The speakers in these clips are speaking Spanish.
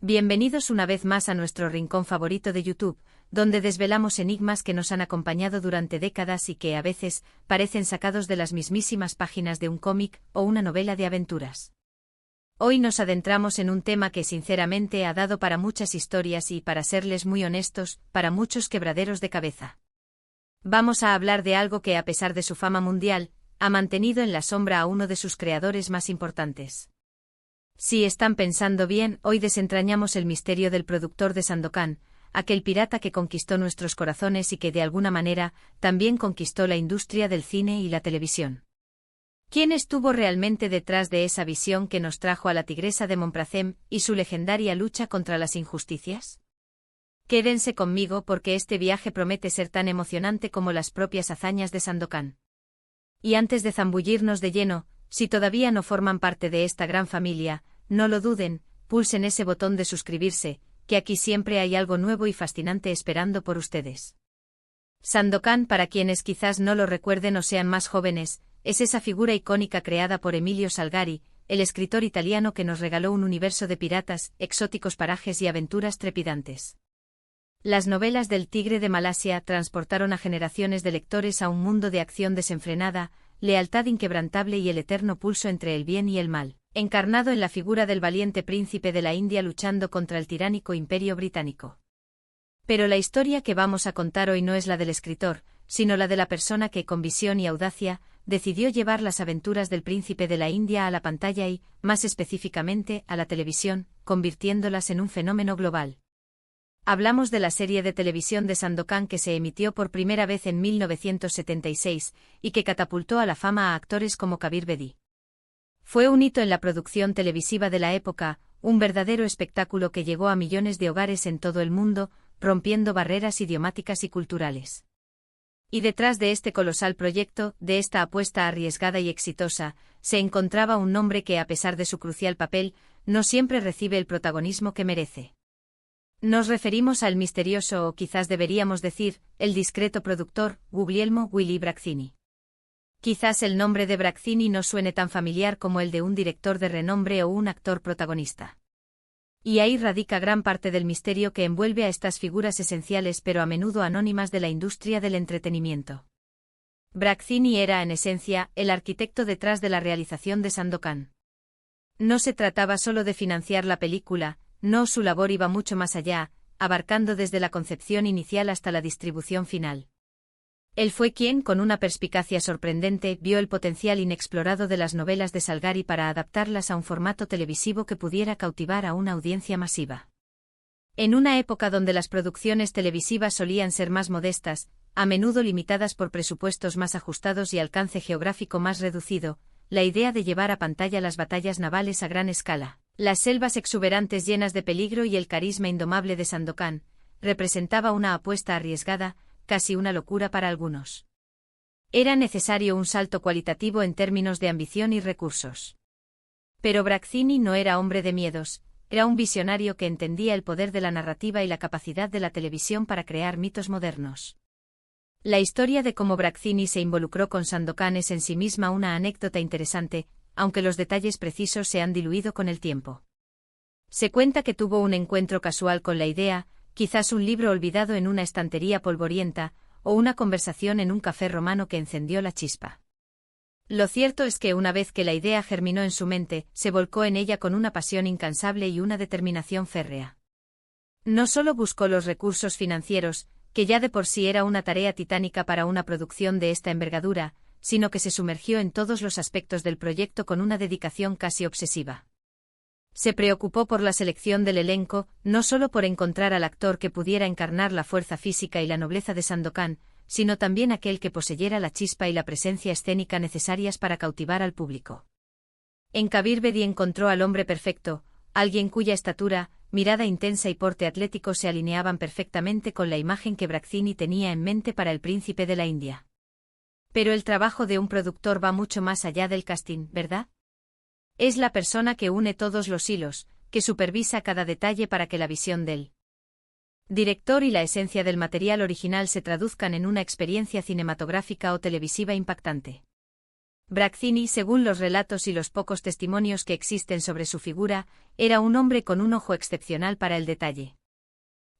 Bienvenidos una vez más a nuestro rincón favorito de YouTube, donde desvelamos enigmas que nos han acompañado durante décadas y que, a veces, parecen sacados de las mismísimas páginas de un cómic o una novela de aventuras. Hoy nos adentramos en un tema que sinceramente ha dado para muchas historias y, para serles muy honestos, para muchos quebraderos de cabeza. Vamos a hablar de algo que, a pesar de su fama mundial, ha mantenido en la sombra a uno de sus creadores más importantes. Si están pensando bien, hoy desentrañamos el misterio del productor de Sandokan, aquel pirata que conquistó nuestros corazones y que de alguna manera también conquistó la industria del cine y la televisión. ¿Quién estuvo realmente detrás de esa visión que nos trajo a la Tigresa de Montparnasse y su legendaria lucha contra las injusticias? Quédense conmigo porque este viaje promete ser tan emocionante como las propias hazañas de Sandokan. Y antes de zambullirnos de lleno, si todavía no forman parte de esta gran familia, no lo duden, pulsen ese botón de suscribirse, que aquí siempre hay algo nuevo y fascinante esperando por ustedes. Sandokan, para quienes quizás no lo recuerden o sean más jóvenes, es esa figura icónica creada por Emilio Salgari, el escritor italiano que nos regaló un universo de piratas, exóticos parajes y aventuras trepidantes. Las novelas del Tigre de Malasia transportaron a generaciones de lectores a un mundo de acción desenfrenada, lealtad inquebrantable y el eterno pulso entre el bien y el mal, encarnado en la figura del valiente príncipe de la India luchando contra el tiránico Imperio Británico. Pero la historia que vamos a contar hoy no es la del escritor, sino la de la persona que, con visión y audacia, decidió llevar las aventuras del príncipe de la India a la pantalla y, más específicamente, a la televisión, convirtiéndolas en un fenómeno global. Hablamos de la serie de televisión de Sandokan que se emitió por primera vez en 1976 y que catapultó a la fama a actores como Kabir Bedi. Fue un hito en la producción televisiva de la época, un verdadero espectáculo que llegó a millones de hogares en todo el mundo, rompiendo barreras idiomáticas y culturales. Y detrás de este colosal proyecto, de esta apuesta arriesgada y exitosa, se encontraba un nombre que, a pesar de su crucial papel, no siempre recibe el protagonismo que merece. Nos referimos al misterioso o quizás deberíamos decir, el discreto productor, Guglielmo Willy Braccini. Quizás el nombre de Braccini no suene tan familiar como el de un director de renombre o un actor protagonista. Y ahí radica gran parte del misterio que envuelve a estas figuras esenciales pero a menudo anónimas de la industria del entretenimiento. Braccini era, en esencia, el arquitecto detrás de la realización de Sandokan. No se trataba solo de financiar la película, no, su labor iba mucho más allá, abarcando desde la concepción inicial hasta la distribución final. Él fue quien, con una perspicacia sorprendente, vio el potencial inexplorado de las novelas de Salgari para adaptarlas a un formato televisivo que pudiera cautivar a una audiencia masiva. En una época donde las producciones televisivas solían ser más modestas, a menudo limitadas por presupuestos más ajustados y alcance geográfico más reducido, la idea de llevar a pantalla las batallas navales a gran escala, las selvas exuberantes llenas de peligro y el carisma indomable de Sandokan, representaba una apuesta arriesgada, casi una locura para algunos. Era necesario un salto cualitativo en términos de ambición y recursos. Pero Braccini no era hombre de miedos, era un visionario que entendía el poder de la narrativa y la capacidad de la televisión para crear mitos modernos. La historia de cómo Braccini se involucró con Sandokan es en sí misma una anécdota interesante, aunque los detalles precisos se han diluido con el tiempo. Se cuenta que tuvo un encuentro casual con la idea, quizás un libro olvidado en una estantería polvorienta, o una conversación en un café romano que encendió la chispa. Lo cierto es que una vez que la idea germinó en su mente, se volcó en ella con una pasión incansable y una determinación férrea. No solo buscó los recursos financieros, que ya de por sí era una tarea titánica para una producción de esta envergadura, sino que se sumergió en todos los aspectos del proyecto con una dedicación casi obsesiva. Se preocupó por la selección del elenco, no solo por encontrar al actor que pudiera encarnar la fuerza física y la nobleza de Sandokan, sino también aquel que poseyera la chispa y la presencia escénica necesarias para cautivar al público. En Kabir Bedi encontró al hombre perfecto, alguien cuya estatura, mirada intensa y porte atlético se alineaban perfectamente con la imagen que Braccini tenía en mente para el príncipe de la India. Pero el trabajo de un productor va mucho más allá del casting, ¿verdad? Es la persona que une todos los hilos, que supervisa cada detalle para que la visión del director y la esencia del material original se traduzcan en una experiencia cinematográfica o televisiva impactante. Braccini, según los relatos y los pocos testimonios que existen sobre su figura, era un hombre con un ojo excepcional para el detalle.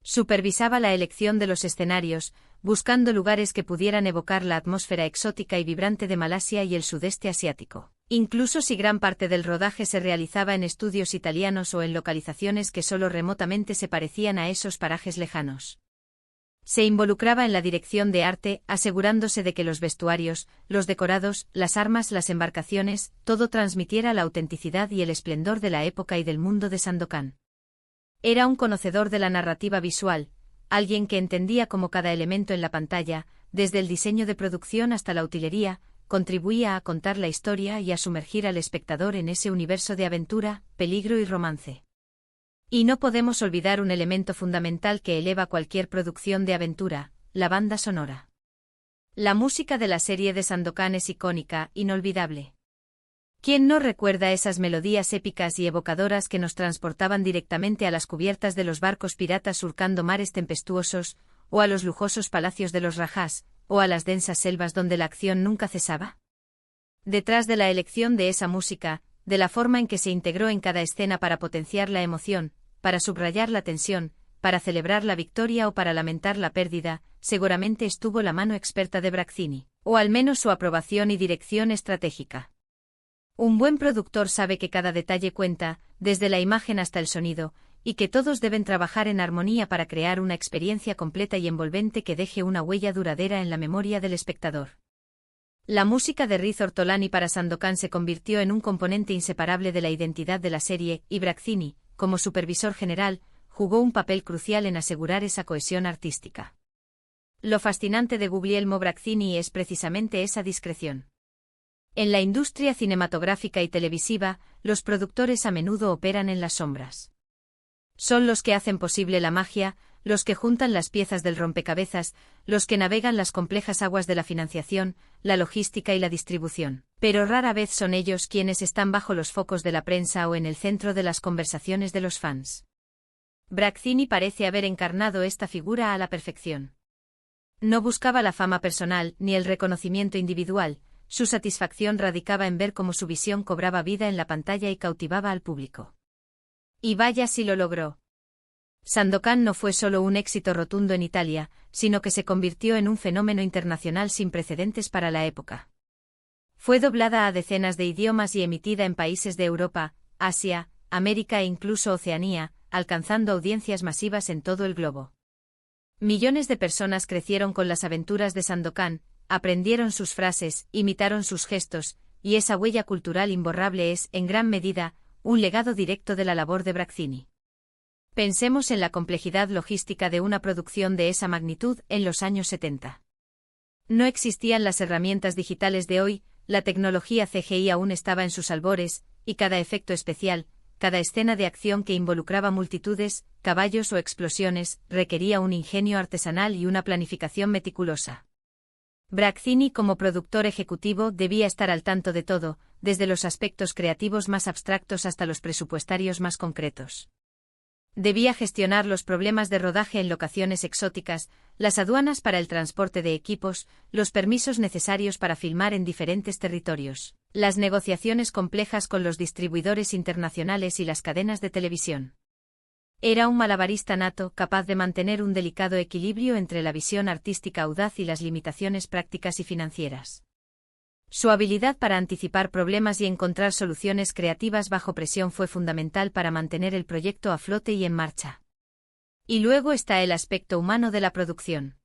Supervisaba la elección de los escenarios, buscando lugares que pudieran evocar la atmósfera exótica y vibrante de Malasia y el sudeste asiático. Incluso si gran parte del rodaje se realizaba en estudios italianos o en localizaciones que solo remotamente se parecían a esos parajes lejanos. Se involucraba en la dirección de arte, asegurándose de que los vestuarios, los decorados, las armas, las embarcaciones, todo transmitiera la autenticidad y el esplendor de la época y del mundo de Sandokan. Era un conocedor de la narrativa visual, alguien que entendía cómo cada elemento en la pantalla, desde el diseño de producción hasta la utilería, contribuía a contar la historia y a sumergir al espectador en ese universo de aventura, peligro y romance. Y no podemos olvidar un elemento fundamental que eleva cualquier producción de aventura, la banda sonora. La música de la serie de Sandokan es icónica, inolvidable. ¿Quién no recuerda esas melodías épicas y evocadoras que nos transportaban directamente a las cubiertas de los barcos piratas surcando mares tempestuosos, o a los lujosos palacios de los rajás, o a las densas selvas donde la acción nunca cesaba? Detrás de la elección de esa música, de la forma en que se integró en cada escena para potenciar la emoción, para subrayar la tensión, para celebrar la victoria o para lamentar la pérdida, seguramente estuvo la mano experta de Braccini, o al menos su aprobación y dirección estratégica. Un buen productor sabe que cada detalle cuenta, desde la imagen hasta el sonido, y que todos deben trabajar en armonía para crear una experiencia completa y envolvente que deje una huella duradera en la memoria del espectador. La música de Riz Ortolani para Sandokan se convirtió en un componente inseparable de la identidad de la serie, y Braccini, como supervisor general, jugó un papel crucial en asegurar esa cohesión artística. Lo fascinante de Guglielmo Braccini es precisamente esa discreción. En la industria cinematográfica y televisiva, los productores a menudo operan en las sombras. Son los que hacen posible la magia, los que juntan las piezas del rompecabezas, los que navegan las complejas aguas de la financiación, la logística y la distribución. Pero rara vez son ellos quienes están bajo los focos de la prensa o en el centro de las conversaciones de los fans. Braccini parece haber encarnado esta figura a la perfección. No buscaba la fama personal ni el reconocimiento individual, su satisfacción radicaba en ver cómo su visión cobraba vida en la pantalla y cautivaba al público. Y vaya si lo logró. Sandokan no fue solo un éxito rotundo en Italia, sino que se convirtió en un fenómeno internacional sin precedentes para la época. Fue doblada a decenas de idiomas y emitida en países de Europa, Asia, América e incluso Oceanía, alcanzando audiencias masivas en todo el globo. Millones de personas crecieron con las aventuras de Sandokan, aprendieron sus frases, imitaron sus gestos, y esa huella cultural imborrable es, en gran medida, un legado directo de la labor de Braccini. Pensemos en la complejidad logística de una producción de esa magnitud en los años 70. No existían las herramientas digitales de hoy, la tecnología CGI aún estaba en sus albores, y cada efecto especial, cada escena de acción que involucraba multitudes, caballos o explosiones, requería un ingenio artesanal y una planificación meticulosa. Braccini como productor ejecutivo debía estar al tanto de todo, desde los aspectos creativos más abstractos hasta los presupuestarios más concretos. Debía gestionar los problemas de rodaje en locaciones exóticas, las aduanas para el transporte de equipos, los permisos necesarios para filmar en diferentes territorios, las negociaciones complejas con los distribuidores internacionales y las cadenas de televisión. Era un malabarista nato, capaz de mantener un delicado equilibrio entre la visión artística audaz y las limitaciones prácticas y financieras. Su habilidad para anticipar problemas y encontrar soluciones creativas bajo presión fue fundamental para mantener el proyecto a flote y en marcha. Y luego está el aspecto humano de la producción.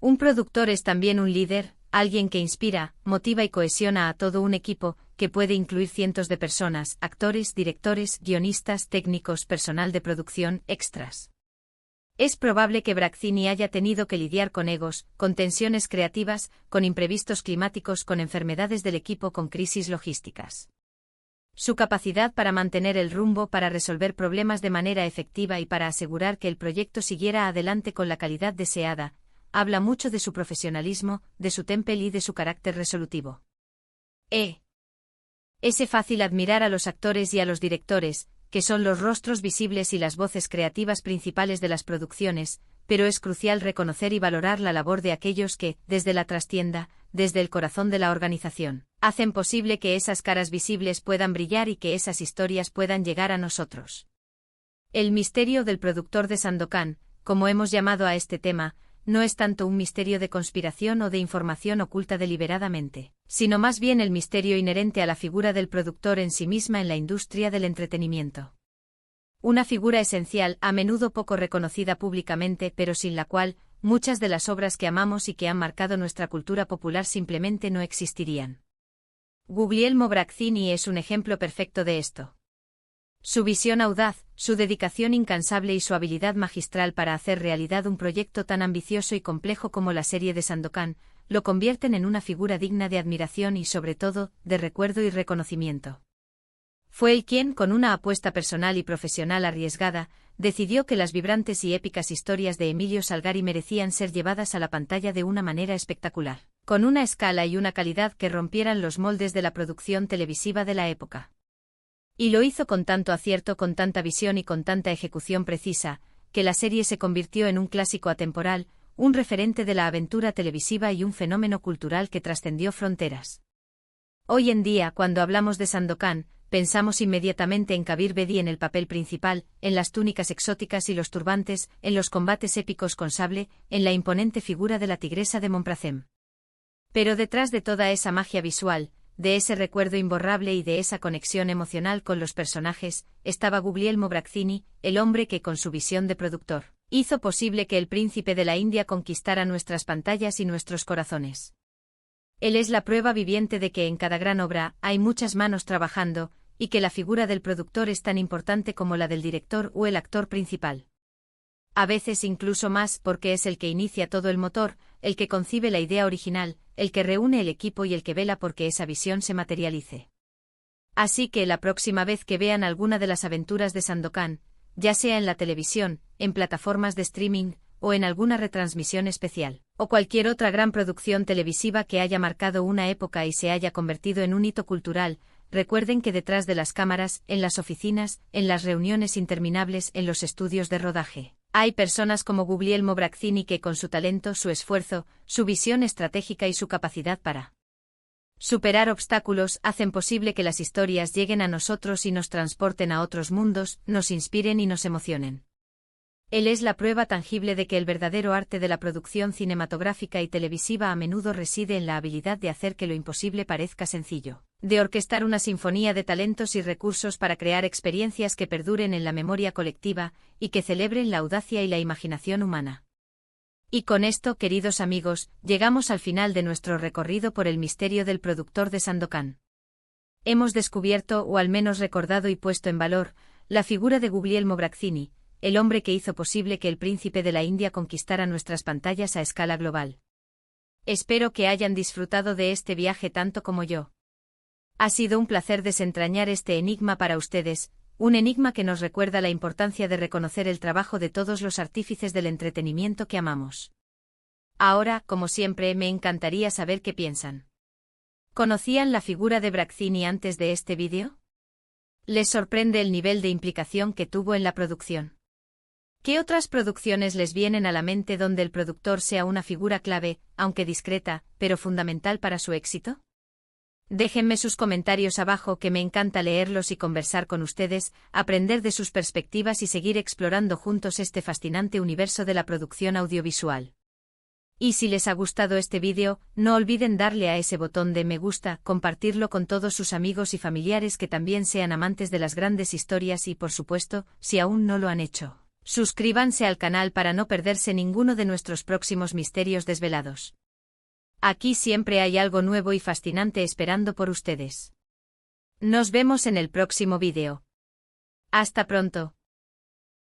Un productor es también un líder, alguien que inspira, motiva y cohesiona a todo un equipo, que puede incluir cientos de personas, actores, directores, guionistas, técnicos, personal de producción, extras. Es probable que Braccini haya tenido que lidiar con egos, con tensiones creativas, con imprevistos climáticos, con enfermedades del equipo, con crisis logísticas. Su capacidad para mantener el rumbo, para resolver problemas de manera efectiva y para asegurar que el proyecto siguiera adelante con la calidad deseada, habla mucho de su profesionalismo, de su temple y de su carácter resolutivo. Es fácil admirar a los actores y a los directores, que son los rostros visibles y las voces creativas principales de las producciones, pero es crucial reconocer y valorar la labor de aquellos que, desde la trastienda, desde el corazón de la organización, Hacen posible que esas caras visibles puedan brillar y que esas historias puedan llegar a nosotros. El misterio del productor de Sandokan, como hemos llamado a este tema, no es tanto un misterio de conspiración o de información oculta deliberadamente, sino más bien el misterio inherente a la figura del productor en sí misma en la industria del entretenimiento. Una figura esencial, a menudo poco reconocida públicamente, pero sin la cual, muchas de las obras que amamos y que han marcado nuestra cultura popular simplemente no existirían. Guglielmo Brazzini es un ejemplo perfecto de esto. Su visión audaz, su dedicación incansable y su habilidad magistral para hacer realidad un proyecto tan ambicioso y complejo como la serie de Sandokan, lo convierten en una figura digna de admiración y sobre todo, de recuerdo y reconocimiento. Fue él quien, con una apuesta personal y profesional arriesgada, decidió que las vibrantes y épicas historias de Emilio Salgari merecían ser llevadas a la pantalla de una manera espectacular, con una escala y una calidad que rompieran los moldes de la producción televisiva de la época. Y lo hizo con tanto acierto, con tanta visión y con tanta ejecución precisa, que la serie se convirtió en un clásico atemporal, un referente de la aventura televisiva y un fenómeno cultural que trascendió fronteras. Hoy en día, cuando hablamos de Sandokan, pensamos inmediatamente en Kabir Bedi en el papel principal, en las túnicas exóticas y los turbantes, en los combates épicos con sable, en la imponente figura de la tigresa de Montpracem. Pero detrás de toda esa magia visual, de ese recuerdo imborrable y de esa conexión emocional con los personajes, estaba Guglielmo Brazzini, el hombre que con su visión de productor, hizo posible que el príncipe de la India conquistara nuestras pantallas y nuestros corazones. Él es la prueba viviente de que en cada gran obra hay muchas manos trabajando, y que la figura del productor es tan importante como la del director o el actor principal. A veces incluso más porque es el que inicia todo el motor, el que concibe la idea original, el que reúne el equipo y el que vela porque esa visión se materialice. Así que la próxima vez que vean alguna de las aventuras de Sandokan, ya sea en la televisión, en plataformas de streaming, o en alguna retransmisión especial, o cualquier otra gran producción televisiva que haya marcado una época y se haya convertido en un hito cultural, recuerden que detrás de las cámaras, en las oficinas, en las reuniones interminables, en los estudios de rodaje, hay personas como Guglielmo Brazzini que con su talento, su esfuerzo, su visión estratégica y su capacidad para superar obstáculos hacen posible que las historias lleguen a nosotros y nos transporten a otros mundos, nos inspiren y nos emocionen. Él es la prueba tangible de que el verdadero arte de la producción cinematográfica y televisiva a menudo reside en la habilidad de hacer que lo imposible parezca sencillo, de orquestar una sinfonía de talentos y recursos para crear experiencias que perduren en la memoria colectiva y que celebren la audacia y la imaginación humana. Y con esto, queridos amigos, llegamos al final de nuestro recorrido por el misterio del productor de Sandokan. Hemos descubierto, o al menos recordado y puesto en valor, la figura de Guglielmo Brazzini, el hombre que hizo posible que el príncipe de la India conquistara nuestras pantallas a escala global. Espero que hayan disfrutado de este viaje tanto como yo. Ha sido un placer desentrañar este enigma para ustedes, un enigma que nos recuerda la importancia de reconocer el trabajo de todos los artífices del entretenimiento que amamos. Ahora, como siempre, me encantaría saber qué piensan. ¿Conocían la figura de Brazzini antes de este vídeo? ¿Les sorprende el nivel de implicación que tuvo en la producción? ¿Qué otras producciones les vienen a la mente donde el productor sea una figura clave, aunque discreta, pero fundamental para su éxito? Déjenme sus comentarios abajo que me encanta leerlos y conversar con ustedes, aprender de sus perspectivas y seguir explorando juntos este fascinante universo de la producción audiovisual. Y si les ha gustado este vídeo, no olviden darle a ese botón de me gusta, compartirlo con todos sus amigos y familiares que también sean amantes de las grandes historias y, por supuesto, si aún no lo han hecho, suscríbanse al canal para no perderse ninguno de nuestros próximos misterios desvelados. Aquí siempre hay algo nuevo y fascinante esperando por ustedes. Nos vemos en el próximo vídeo. Hasta pronto.